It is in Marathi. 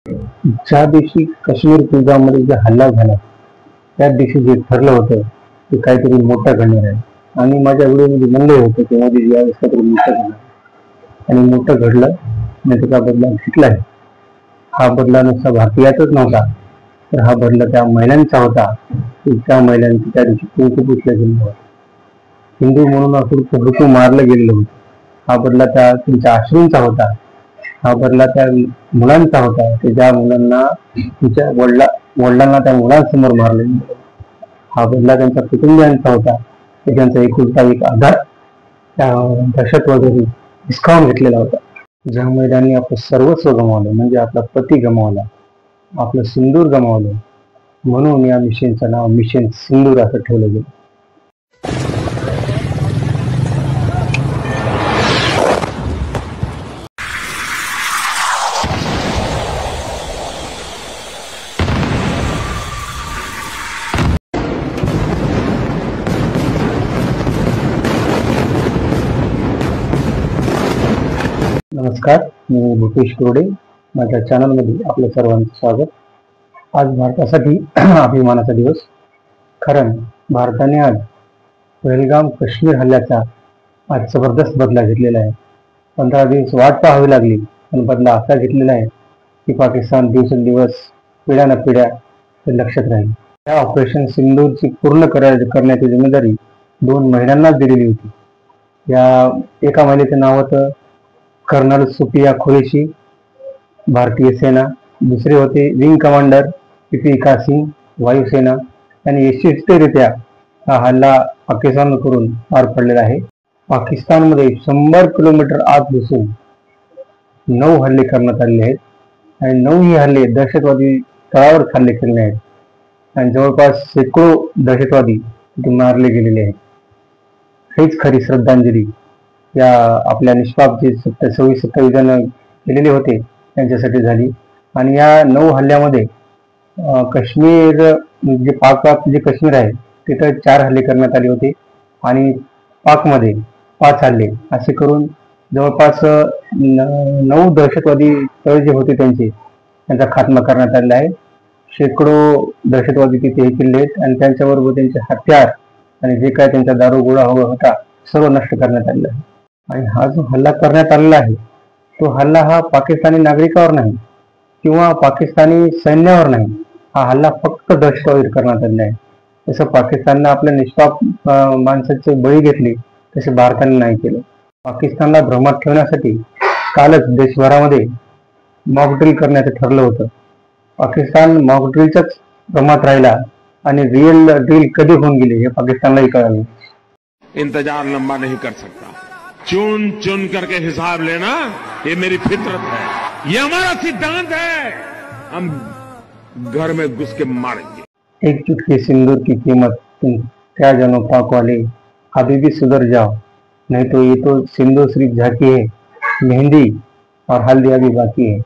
ज्या दिवशी काश्मीर खुलगामध्ये जे हल्ला झाला त्या दिवशी जे ठरलं होतं ते काहीतरी मोठं घडणार आहे. आणि माझ्या व्हिडिओमध्ये म्हणलं होतं की मोदीजी यावेळेस काहीतरी मोठं घडणार आणि मोठं घडलं आणि त्याचा बदला घेतला आहे. हा बदला नुसता भारतीयाचाच नव्हता, तर हा बदला त्या महिलांचा होता. त्या महिलांची त्या दिवशी कुंकू पुसलं गेलं होतं. हिंदू म्हणून हुडकून मारलं गेलेलं होतं. हा बदला त्यांच्या अश्रूंचा होता. हा बदला त्या मुलांचा होता की ज्या मुलांना तिच्या वडिलांना त्या मुलांसमोर मारले गेले. हा बदला त्यांच्या कुटुंबियांचा होता की त्यांचा एकुलता एक आधार त्या दहशतवाद्यांनी हिसकावून घेतलेला होता. ज्या महिलांनी आपलं सर्वस्व गमावलं, म्हणजे आपला पती गमावला, आपलं सिंदूर गमावलं, म्हणून या मिशनचं नाव मिशन सिंदूर असं ठेवलं गेलं. नमस्कार, मी भूपेश कुरडे. माझ्या चॅनलमध्ये आपलं सर्वांचं स्वागत. आज भारतासाठी अभिमानाचा दिवस. कारण भारताने आज पहलगाम काश्मीर हल्ल्याचा आज जबरदस्त बदला घेतलेला आहे. 15 दिवस वाट पाहावी लागली, पण बदला असा घेतलेला आहे की पाकिस्तान दिवसेंदिवस पिढ्या न पिढ्या ते लक्षात राहील. या ऑपरेशन सिंदूरची पूर्ण करण्याची जिम्मेदारी 2 महिलांनाच दिलेली होती. या एका महिलेचं नाव होतं कर्नल सुफिया कुरैशी, भारतीय सेना. दुसरे होते विंग कमांडर इतिका सिंग, वायुसेना. यांनी यशस्वीरित्या हा हल्ला पाकिस्तानकडून पार पडलेला आहे. पाकिस्तानमध्ये 100 किलोमीटर आत घुसून 9 हल्ले करण्यात आलेले आहेत आणि 9ही हल्ले दहशतवादी तळावर हल्ले केलेले आहेत आणि जवळपास शेकडो दहशतवादी तिथे मारले गेलेले आहेत. हीच खरी श्रद्धांजली या आपल्या निष्पाप जे 26-27 जण गेलेले होते त्यांच्यासाठी झाली. आणि या 9 हल्ल्यामध्ये काश्मीर जे पाक जे काश्मीर आहे तिथं 4 हल्ले करण्यात आले होते आणि पाकमध्ये 5 हल्ले, असे करून जवळपास 9 दहशतवादी तळ जे होते त्यांचा खात्मा करण्यात आलेला आहे. शेकडो दहशतवादी तिथे हे केले आहेत आणि त्यांच्याबरोबर त्यांचे हत्यार आणि जे काय त्यांचा दारूगोळा होता सर्व नष्ट करण्यात आलेला आहे. आणि हा जो हल्ला करण्यात आलेला आहे तो हल्ला हा पाकिस्तानी नागरिकावर नाही किंवा पाकिस्तानी सैन्यावर नाही. हा हल्ला फक्त दहशतवादी करण्यात आलेला आहे. जसं पाकिस्ताननं आपल्या निष्पाप माणसाचे बळी घेतले तसे भारताने नाही केलं. पाकिस्तानला भ्रमात ठेवण्यासाठी कालच देशभरामध्ये मॉक ड्रिल करण्याचं ठरलं होतं. पाकिस्तान मॉक ड्रिलच्याच भ्रमात राहिला आणि रिअल ड्रिल कधी होऊन गेले हे पाकिस्तानलाही कळालं. इंतजार लंबा नहीं कर सकता. चुन चुन करके हिसाब लेना ये मेरी फितरत है, ये हमारा सिद्धांत है. हम घर में घुस के मारेंगे. एक चुटकी सिंदूर की कीमत तुम क्या जानो पाक वाले, अभी भी सुधर जाओ, नहीं तो ये तो सिंदूर सिर्फ झांकी है, मेहंदी और हल्दी अभी बाकी है.